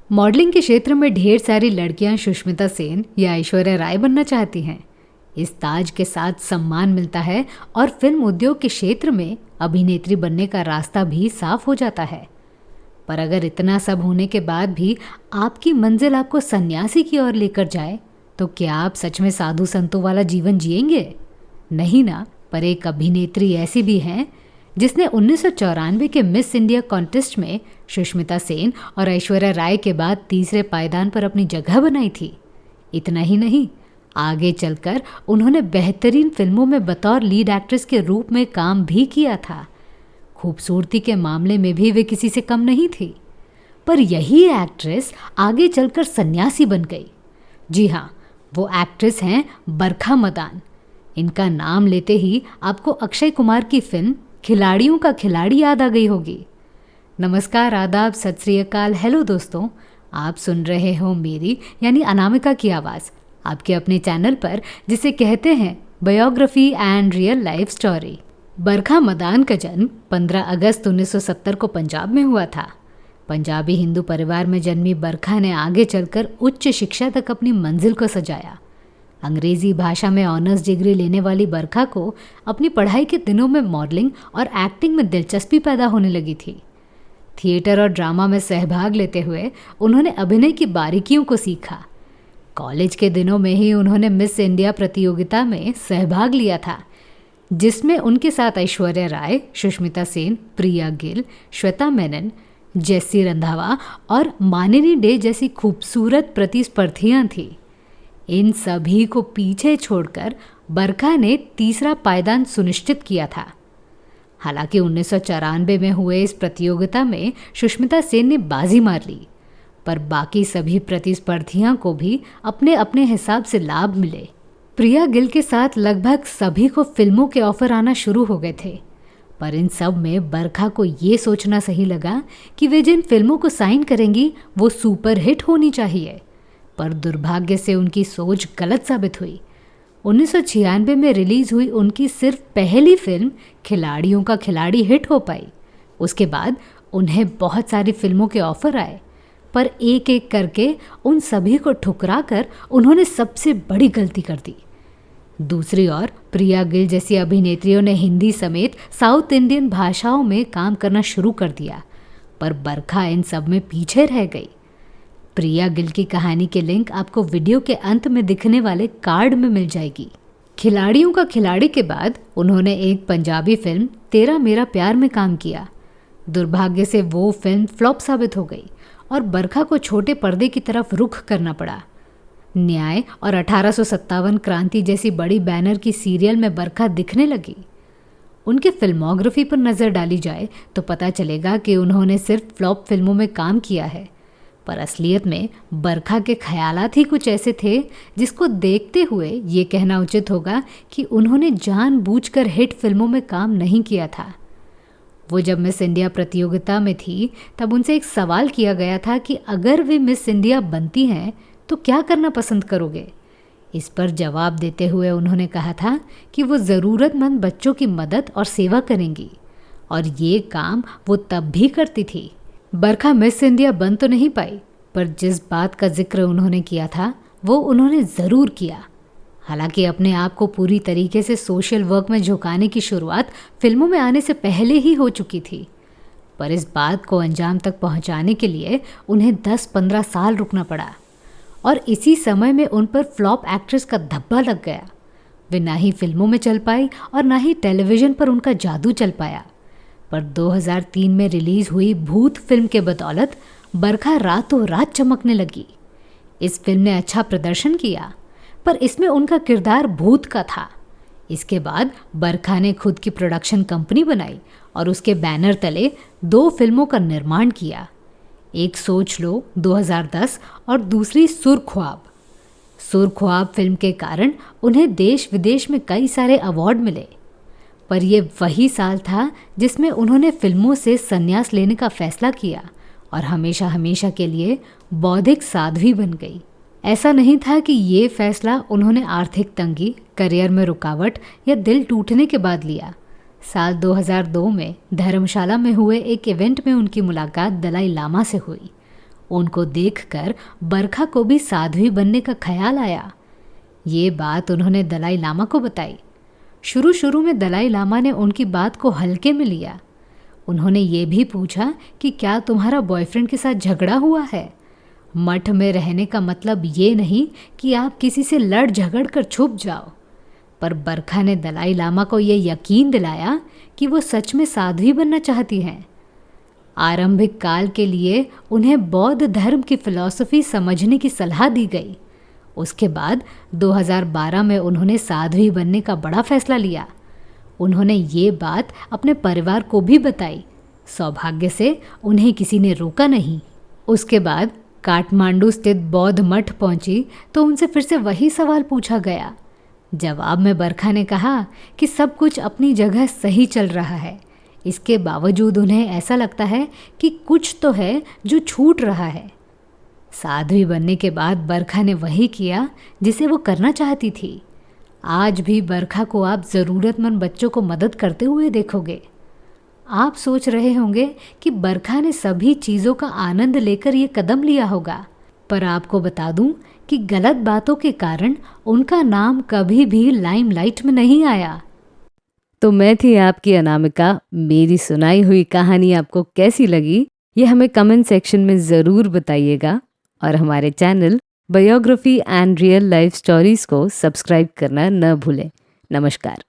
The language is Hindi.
मॉडलिंग के क्षेत्र में ढेर सारी लड़कियां सुष्मिता सेन या ऐश्वर्या राय बनना चाहती हैं। इस ताज के साथ सम्मान मिलता है और फिल्म उद्योग के क्षेत्र में अभिनेत्री बनने का रास्ता भी साफ हो जाता है। पर अगर इतना सब होने के बाद भी आपकी मंजिल आपको सन्यासी की ओर लेकर जाए तो क्या आप सच में साधु संतों वाला जीवन जिएंगे? नहीं ना। पर एक अभिनेत्री ऐसी भी हैं जिसने 1994 के मिस इंडिया कॉन्टेस्ट में सुष्मिता सेन और ऐश्वर्या राय के बाद तीसरे पायदान पर अपनी जगह बनाई थी। इतना ही नहीं, आगे चलकर उन्होंने बेहतरीन फिल्मों में बतौर लीड एक्ट्रेस के रूप में काम भी किया था। खूबसूरती के मामले में भी वे किसी से कम नहीं थी। पर यही एक्ट्रेस आगे चलकर सन्यासी बन गई। जी हाँ, वो एक्ट्रेस हैं बरखा मदान। इनका नाम लेते ही आपको अक्षय कुमार की फिल्म खिलाड़ियों का खिलाड़ी याद आ गई होगी। नमस्कार, आदाब, सत श्री अकाल, हेलो दोस्तों। आप सुन रहे हो मेरी यानी अनामिका की आवाज़ आपके अपने चैनल पर, जिसे कहते हैं biography and real life story. Barkha Madan का जन्म 15 अगस्त 1970 को पंजाब में हुआ था। पंजाबी हिंदू परिवार में जन्मी बरखा ने आगे चलकर उच्च शिक्षा तक अपनी मंजिल को सजाया। अंग्रेजी भाषा में ऑनर्स डिग्री लेने वाली बरखा को अपनी पढ़ाई के दिनों में मॉडलिंग और एक्टिंग में दिलचस्पी पैदा होने लगी थी। थिएटर और ड्रामा में सहभाग लेते हुए उन्होंने अभिनय की बारीकियों को सीखा। कॉलेज के दिनों में ही उन्होंने मिस इंडिया प्रतियोगिता में सहभाग लिया था, जिसमें उनके साथ ऐश्वर्या राय, सुष्मिता सेन, प्रिया गिल, श्वेता मेनन, जेसी रंधावा और मानिनी डे जैसी खूबसूरत प्रतिस्पर्धियां थीं। इन सभी को पीछे छोड़कर बरखा ने तीसरा पायदान सुनिश्चित किया था। हालांकि 1994 में हुए इस प्रतियोगिता में सुष्मिता सेन ने बाजी मार ली, पर बाकी सभी प्रतिस्पर्धियों को भी अपने अपने हिसाब से लाभ मिले। प्रिया गिल के साथ लगभग सभी को फिल्मों के ऑफर आना शुरू हो गए थे, पर इन सब में बरखा को ये सोचना सही लगा कि वे जिन फिल्मों को साइन करेंगी वो सुपर हिट होनी चाहिए। पर दुर्भाग्य से उनकी सोच गलत साबित हुई। 1996 में रिलीज हुई उनकी सिर्फ पहली फिल्म खिलाड़ियों का खिलाड़ी हिट हो पाई। उसके बाद उन्हें बहुत सारी फिल्मों के ऑफर आए, पर एक एक करके उन सभी को ठुकरा कर उन्होंने सबसे बड़ी गलती कर दी। दूसरी ओर प्रिया गिल जैसी अभिनेत्रियों ने हिंदी समेत साउथ इंडियन भाषाओं में काम करना शुरू कर दिया, पर बरखा इन सब में पीछे रह गई। प्रिया गिल की कहानी के लिंक आपको वीडियो के अंत में दिखने वाले कार्ड में मिल जाएगी। खिलाड़ियों का खिलाड़ी के बाद उन्होंने एक पंजाबी फिल्म तेरा मेरा प्यार में काम किया। दुर्भाग्य से वो फिल्म फ्लॉप साबित हो गई और बरखा को छोटे पर्दे की तरफ रुख करना पड़ा। न्याय और 1857 क्रांति जैसी बड़ी बैनर की सीरियल में बरखा दिखने लगी। उनके फिल्मोग्राफी पर नज़र डाली जाए तो पता चलेगा कि उन्होंने सिर्फ फ्लॉप फिल्मों में काम किया है, पर असलियत में बरखा के ख्यालात ही कुछ ऐसे थे जिसको देखते हुए ये कहना उचित होगा कि उन्होंने जानबूझकर हिट फिल्मों में काम नहीं किया था। वो जब मिस इंडिया प्रतियोगिता में थी तब उनसे एक सवाल किया गया था कि अगर वे मिस इंडिया बनती हैं तो क्या करना पसंद करोगे। इस पर जवाब देते हुए उन्होंने कहा था कि वो ज़रूरतमंद बच्चों की मदद और सेवा करेंगी, और ये काम वो तब भी करती थी। बरखा मिस इंडिया बन तो नहीं पाई, पर जिस बात का जिक्र उन्होंने किया था वो उन्होंने ज़रूर किया। हालांकि अपने आप को पूरी तरीके से सोशल वर्क में झुकाने की शुरुआत फिल्मों में आने से पहले ही हो चुकी थी, पर इस बात को अंजाम तक पहुंचाने के लिए उन्हें 10-15 साल रुकना पड़ा, और इसी समय में उन पर फ्लॉप एक्ट्रेस का धब्बा लग गया। वे ना ही फिल्मों में चल पाई और ना ही टेलीविज़न पर उनका जादू चल पाया। पर 2003 में रिलीज़ हुई भूत फिल्म के बदौलत बरखा रातों रात चमकने लगी। इस फिल्म ने अच्छा प्रदर्शन किया, पर इसमें उनका किरदार भूत का था। इसके बाद बरखा ने खुद की प्रोडक्शन कंपनी बनाई और उसके बैनर तले 2 फिल्मों का निर्माण किया। एक सोच लो 2010 और दूसरी सुर ख्वाब। सुर ख्वाब फिल्म के कारण उन्हें देश विदेश में कई सारे अवार्ड मिले, पर यह वही साल था जिसमें उन्होंने फिल्मों से संन्यास लेने का फैसला किया और हमेशा हमेशा के लिए बौद्धिक साध्वी बन गई। ऐसा नहीं था कि ये फैसला उन्होंने आर्थिक तंगी, करियर में रुकावट या दिल टूटने के बाद लिया। साल 2002 में धर्मशाला में हुए एक इवेंट में उनकी मुलाकात दलाई लामा से हुई। उनको देखकर बरखा को भी साध्वी बनने का ख्याल आया। ये बात उन्होंने दलाई लामा को बताई। शुरू शुरू में दलाई लामा ने उनकी बात को हल्के में लिया। उन्होंने ये भी पूछा कि क्या तुम्हारा बॉयफ्रेंड के साथ झगड़ा हुआ है। मठ में रहने का मतलब ये नहीं कि आप किसी से लड़ झगड़ कर छुप जाओ। पर बरखा ने दलाई लामा को ये यकीन दिलाया कि वो सच में साध्वी बनना चाहती हैं। आरंभिक काल के लिए उन्हें बौद्ध धर्म की फिलॉसफी समझने की सलाह दी गई। उसके बाद 2012 में उन्होंने साध्वी बनने का बड़ा फैसला लिया। उन्होंने ये बात अपने परिवार को भी बताई। सौभाग्य से उन्हें किसी ने रोका नहीं। उसके बाद काठमांडू स्थित बौद्ध मठ पहुंची तो उनसे फिर से वही सवाल पूछा गया। जवाब में बरखा ने कहा कि सब कुछ अपनी जगह सही चल रहा है। इसके बावजूद उन्हें ऐसा लगता है कि कुछ तो है जो छूट रहा है। साध्वी बनने के बाद बरखा ने वही किया जिसे वो करना चाहती थी। आज भी बरखा को आप ज़रूरतमंद बच्चों को मदद करते हुए देखोगे। आप सोच रहे होंगे कि बरखा ने सभी चीज़ों का आनंद लेकर ये कदम लिया होगा, पर आपको बता दूं कि गलत बातों के कारण उनका नाम कभी भी लाइमलाइट में नहीं आया। तो मैं थी आपकी अनामिका। मेरी सुनाई हुई कहानी आपको कैसी लगी ये हमें कमेंट सेक्शन में ज़रूर बताइएगा और हमारे channel biography and real life stories को सब्सक्राइब करना न भूलें। नमस्कार।